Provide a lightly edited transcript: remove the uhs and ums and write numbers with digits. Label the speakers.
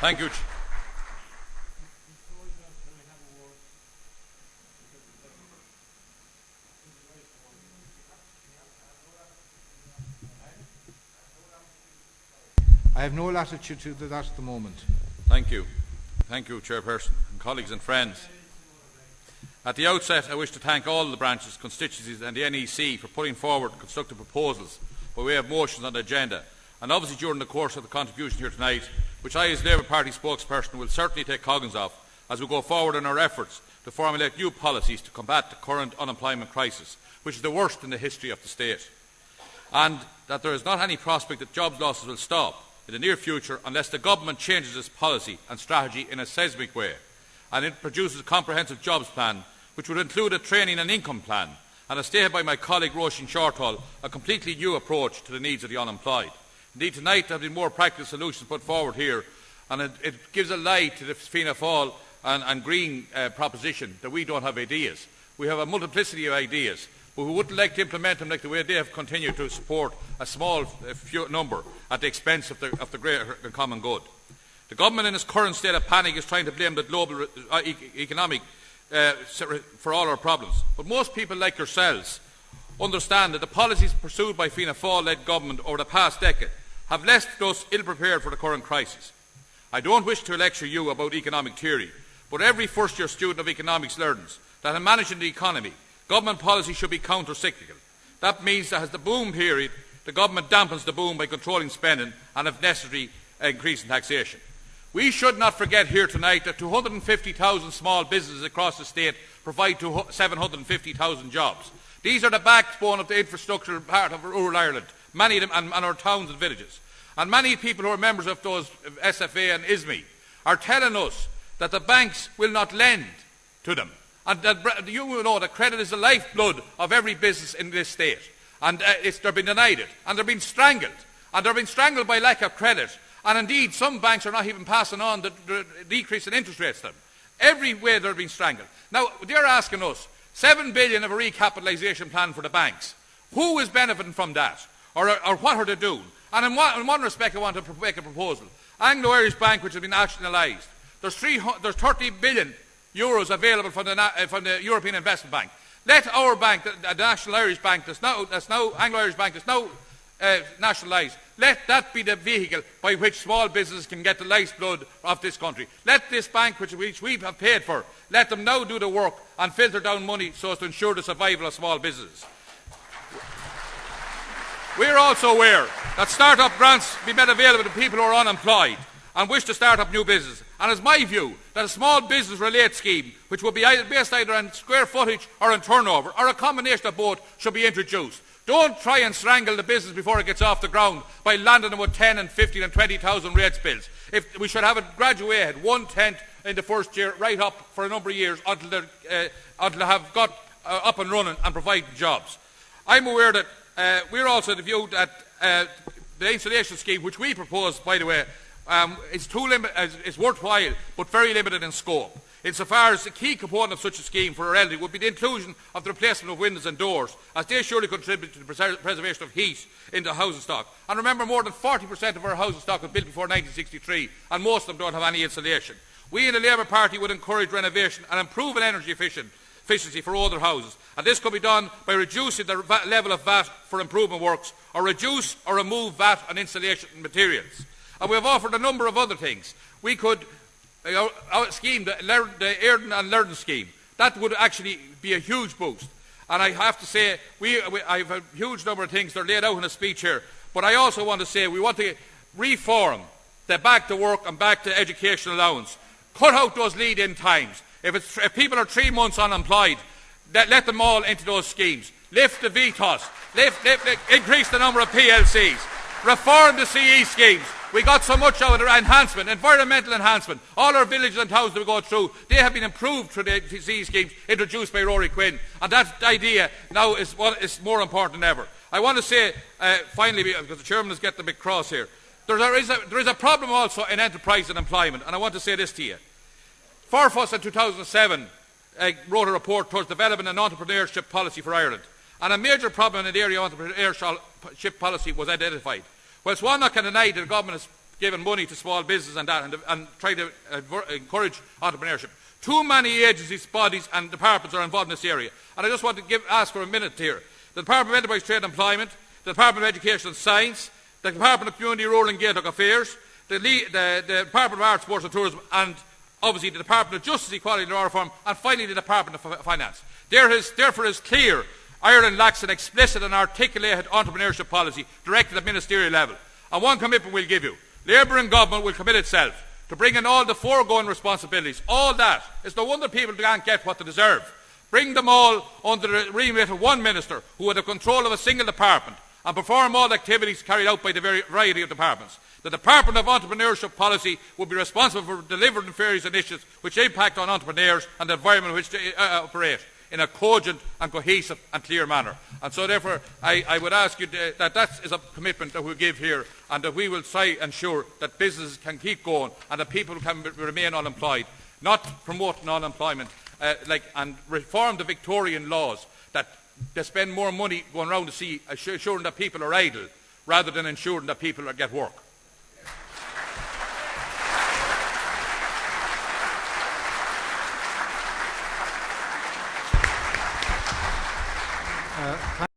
Speaker 1: Thank you.
Speaker 2: I have no latitude to do that at the moment.
Speaker 1: Thank you. Thank you, Chairperson, and colleagues and friends. At the outset, I wish to thank all the branches, constituencies and the NEC for putting forward constructive proposals by way of motions on the agenda, and obviously during the course of the contribution here tonight, which I as Labour Party spokesperson will certainly take cognizance of as we go forward in our efforts to formulate new policies to combat the current unemployment crisis, which is the worst in the history of the state, and that there is not any prospect that jobs losses will stop in the near future unless the government changes its policy and strategy in a seismic way, and it produces a comprehensive jobs plan which would include a training and income plan, and as stated by my colleague Roisin Shortall, a completely new approach to the needs of the unemployed. Indeed, tonight there have been more practical solutions put forward here, and it gives a lie to the Fianna Fáil and Green proposition that we don't have ideas. We have a multiplicity of ideas, but we wouldn't like to implement them like the way they have continued to support a small number at the expense of the greater common good. The government in its current state of panic is trying to blame the global economic for all our problems. But most people like yourselves understand that the policies pursued by Fianna Fáil-led government over the past decade have left us ill-prepared for the current crisis. I don't wish to lecture you about economic theory, but every first-year student of economics learns that in managing the economy, government policy should be counter-cyclical. That means that as the boom period, the government dampens the boom by controlling spending and, if necessary, increasing taxation. We should not forget here tonight that 250,000 small businesses across the state provide 750,000 jobs. These are the backbone of the infrastructure part of rural Ireland, many of them and our towns and villages. And many people who are members of those SFA and ISME are telling us that the banks will not lend to them. And that you will know that credit is the lifeblood of every business in this state. And they're being denied it. And they're being strangled. And they're being strangled by lack of credit. And indeed, some banks are not even passing on the decrease in interest rates to them. Every way they're being strangled. Now, they're asking us, 7 billion of a recapitalisation plan for the banks. Who is benefiting from that? Or what are they doing? And in one respect, I want to make a proposal. Anglo-Irish Bank, which has been nationalised, there's 30 billion euros available from the European Investment Bank. Let our bank, the National Irish Bank, that's now Anglo-Irish Bank, that's now nationalised, let that be the vehicle by which small businesses can get the lifeblood of this country. Let this bank, which we have paid for, let them now do the work and filter down money so as to ensure the survival of small businesses. We are also aware that start-up grants be made available to people who are unemployed and wish to start up new business. And it's my view that a small business relate scheme, which will be based either on square footage or on turnover, or a combination of both, should be introduced. Don't try and strangle the business before it gets off the ground by landing them with 10 and 15 and 20,000 rates bills. If we should have it graduated 1/10 in the first year, right up for a number of years until they have got up and running and providing jobs. I'm aware that we're also of the view that the insulation scheme, which we propose, by the way, is worthwhile but very limited in scope. Insofar as the key component of such a scheme for our elderly would be the inclusion of the replacement of windows and doors, as they surely contribute to the preservation of heat in the housing stock. And remember, more than 40% of our housing stock was built before 1963, and most of them don't have any insulation. We in the Labour Party would encourage renovation and improve energy efficiency for older houses, and this could be done by reducing the level of VAT for improvement works, or reduce or remove VAT on insulation materials. And we have offered a number of other things. We could our scheme, the Airden and Learning scheme, that would actually be a huge boost. And I have to say, I have a huge number of things that are laid out in a speech here, but I also want to say we want to reform the back to work and back to education allowance. Cut out those lead-in times. If people are 3 months unemployed, let them all into those schemes. Lift the VTOS, increase the number of PLCs, reform the CE schemes. We got so much out of the enhancement, environmental enhancement. All our villages and towns that we go through, they have been improved through the CE schemes introduced by Rory Quinn. And that idea now is more important than ever. I want to say, finally, because the Chairman is getting a bit cross here, there is a problem also in enterprise and employment, and I want to say this to you. Forfus in 2007 wrote a report towards developing an entrepreneurship policy for Ireland, and a major problem in the area of entrepreneurship policy was identified. Well, one not can deny that the government has giving money to small business and that, and try to encourage entrepreneurship. Too many agencies, bodies and departments are involved in this area. And I just want to ask for a minute here. The Department of Enterprise, Trade and Employment, the Department of Education and Science, the Department of Community, Rural and Gaelic Affairs, the Department of Arts, Sports and Tourism, and obviously the Department of Justice, Equality and Law Reform, and finally the Department of Finance. Therefore is clear Ireland lacks an explicit and articulated entrepreneurship policy directed at ministerial level. And one commitment we'll give you. Labour and Government will commit itself to bring in all the foregoing responsibilities. All that. It's no wonder people can't get what they deserve. Bring them all under the remit of one minister who would have control of a single department and perform all activities carried out by the variety of departments. The Department of Entrepreneurship Policy will be responsible for delivering various initiatives which impact on entrepreneurs and the environment in which they operate in a cogent and cohesive and clear manner. And so therefore I would ask you that is a commitment that we'll give here, and that we will try and ensure that businesses can keep going and that people can remain unemployed, not promoting unemployment and reform the Victorian laws that they spend more money going around to see ensuring that people are idle rather than ensuring that people get work.